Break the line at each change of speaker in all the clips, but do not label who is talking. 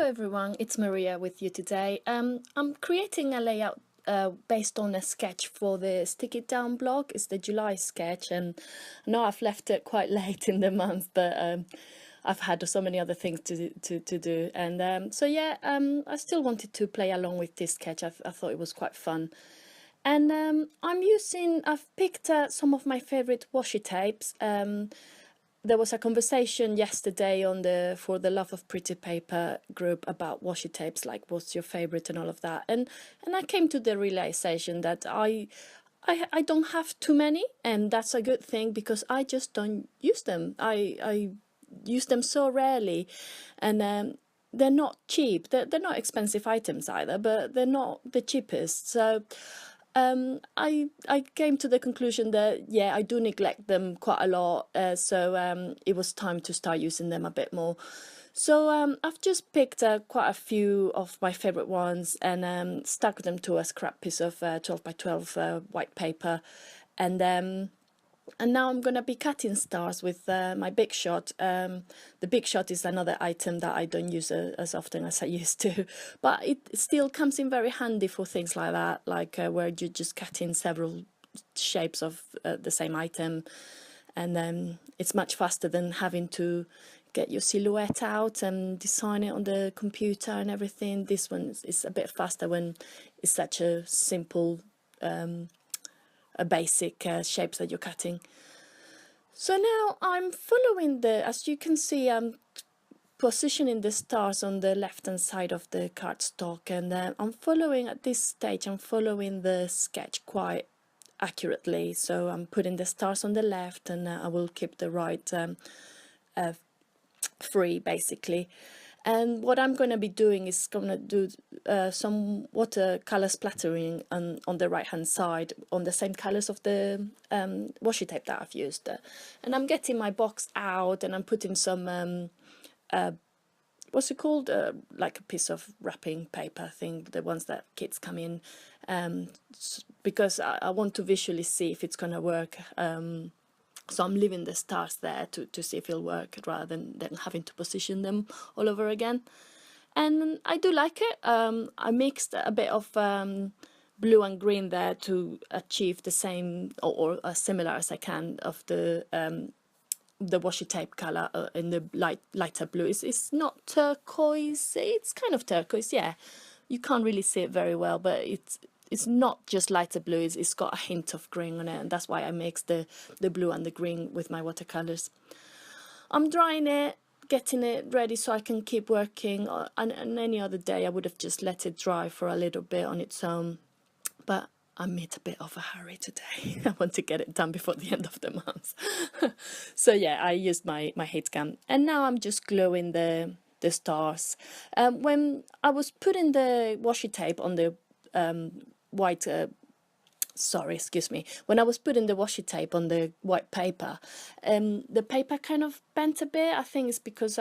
everyone, it's Maria with you today. I'm creating a layout based on a sketch for the Stick It Down blog. It's the July sketch, and I know I've left it quite late in the month, but I've had so many other things to do. And I still wanted to play along with this sketch. I thought it was quite fun. And I've picked some of my favorite washi tapes. There was a conversation yesterday on the For the Love of Pretty Paper group about washi tapes, like what's your favorite and all of that. And I came to the realization that I don't have too many, and that's a good thing because I just don't use them. I use them so rarely, and they're not cheap. They're not expensive items either, but they're not the cheapest. So I came to the conclusion that, yeah, I do neglect them quite a lot, so it was time to start using them a bit more. So I've just picked quite a few of my favorite ones and stuck them to a scrap piece of 12 by 12 white paper, and now I'm going to be cutting stars with my Big Shot. The Big Shot is another item that I don't use as often as I used to, but it still comes in very handy for things like that, like where you just cut in several shapes of the same item, and then it's much faster than having to get your silhouette out and design it on the computer and everything. This one is a bit faster when it's such a simple basic shapes that you're cutting. So now I'm following as you can see, I'm positioning the stars on the left hand side of the cardstock, and I'm following at this stage, I'm following the sketch quite accurately. So I'm putting the stars on the left, and I will keep the right free basically. And what I'm going to be doing is going to do some watercolor splattering on the right hand side on the same colors of the washi tape that I've used. And I'm getting my box out, and I'm putting some what's it called, like a piece of wrapping paper thing, the ones that kids come in, because I want to visually see if it's going to work. So I'm leaving the stars there to see if it'll work, rather than having to position them all over again. And I do like it. I mixed a bit of blue and green there to achieve the same or as similar as I can of the washi tape color in the lighter blue. It's not turquoise. It's kind of turquoise, yeah. You can't really see it very well, but it's not just lighter blue, it's got a hint of green on it, and that's why I mixed the blue and the green with my watercolors. I'm drying it, getting it ready so I can keep working, and any other day I would have just let it dry for a little bit on its own, but I'm in a bit of a hurry today. I want to get it done before the end of the month. So yeah, I used my heat gun, and now I'm just gluing the stars. When I was putting the washi tape on the white when I was putting the washi tape on the white paper, the paper kind of bent a bit. I think it's because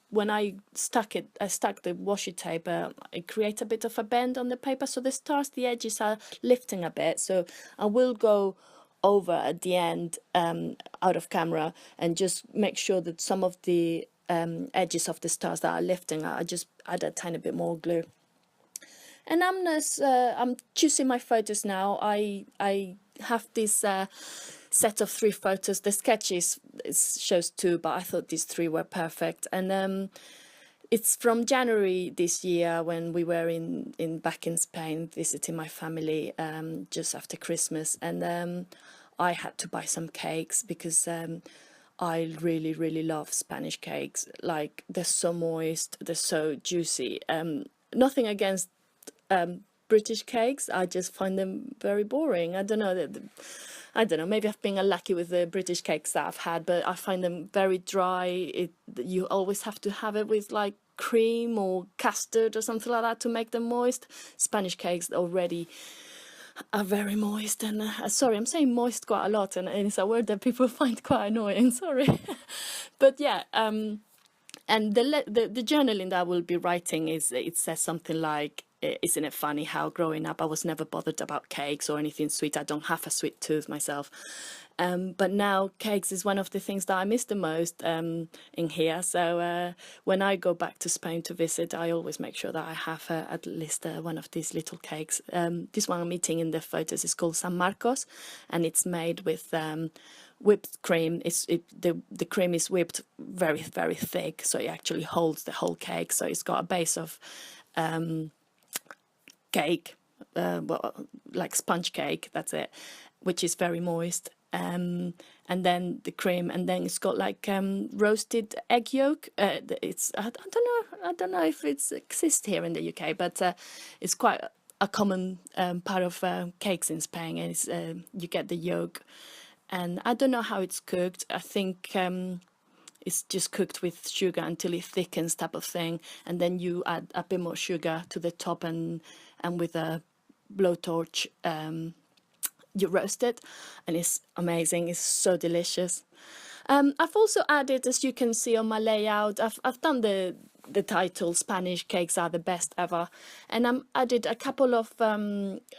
when I stuck the washi tape, it created a bit of a bend on the paper, so the stars, the edges are lifting a bit. So I will go over at the end out of camera and just make sure that some of the edges of the stars that are lifting, I just add a tiny bit more glue. And I'm choosing my photos now. I have this set of 3 photos. The sketch shows 2, but I thought these 3 were perfect. And it's from January this year, when we were back in Spain visiting my family just after Christmas. And I had to buy some cakes because I really, really love Spanish cakes. Like, they're so moist, they're so juicy. Nothing against British cakes, I just find them very boring. I don't know, maybe I've been unlucky with the British cakes that I've had, but I find them very dry. You always have to have it with like cream or custard or something like that to make them moist. Spanish cakes already are very moist, and sorry, I'm saying moist quite a lot, and it's a word that people find quite annoying, sorry. But yeah, and the journaling that I will be writing it says something like, isn't it funny how growing up I was never bothered about cakes or anything sweet. I don't have a sweet tooth myself. But now cakes is one of the things that I miss the most in here. So when I go back to Spain to visit, I always make sure that I have at least one of these little cakes. This one I'm eating in the photos is called San Marcos, and it's made with whipped cream. The cream is whipped very, very thick, so it actually holds the whole cake. So it's got a base of cake, well, like sponge cake, that's it, which is very moist. And then the cream, and then it's got like roasted egg yolk. It's I don't know if it exists here in the UK, but it's quite a common part of cakes in Spain. And it's you get the yolk, and I don't know how it's cooked. I think it's just cooked with sugar until it thickens, type of thing, and then you add a bit more sugar to the top, and with a blowtorch you roast it, and it's amazing. It's so delicious. I've also added, as you can see on my layout, I've done the title "Spanish cakes are the best ever," and I'm added a couple of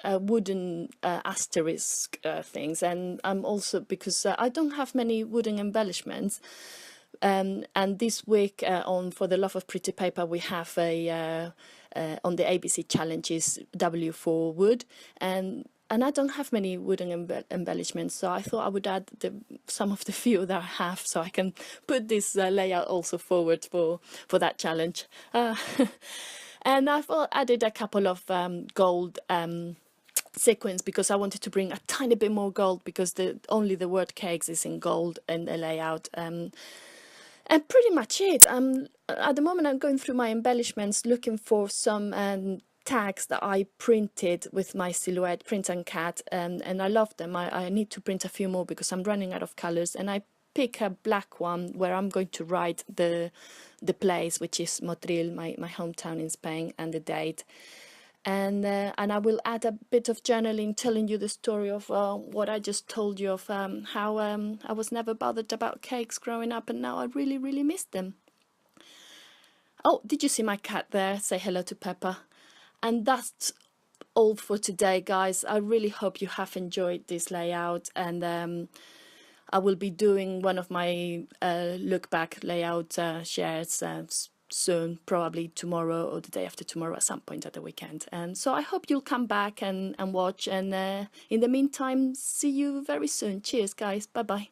wooden asterisk things, and I'm also, because I don't have many wooden embellishments. And this week on For the Love of Pretty Paper, we have a on the ABC challenges W4 wood, and I don't have many wooden embellishments, so I thought I would add some of the few that I have, so I can put this layout also forward for that challenge. And I've added a couple of gold sequins, because I wanted to bring a tiny bit more gold, because only the word cakes is in gold in the layout. And pretty much it. At the moment I'm going through my embellishments, looking for some tags that I printed with my silhouette print and cat, and I love them. I need to print a few more because I'm running out of colors, and I pick a black one where I'm going to write the place, which is Motril, my hometown in Spain, and the date. And I will add a bit of journaling, telling you the story of what I just told you of how I was never bothered about cakes growing up, and now I really, really miss them. Oh, did you see my cat there? Say hello to Peppa. And that's all for today, guys. I really hope you have enjoyed this layout, and I will be doing one of my look back layout shares soon, probably tomorrow or the day after tomorrow, at some point at the weekend. And so I hope you'll come back and watch, and in the meantime, see you very soon. Cheers, guys. Bye bye.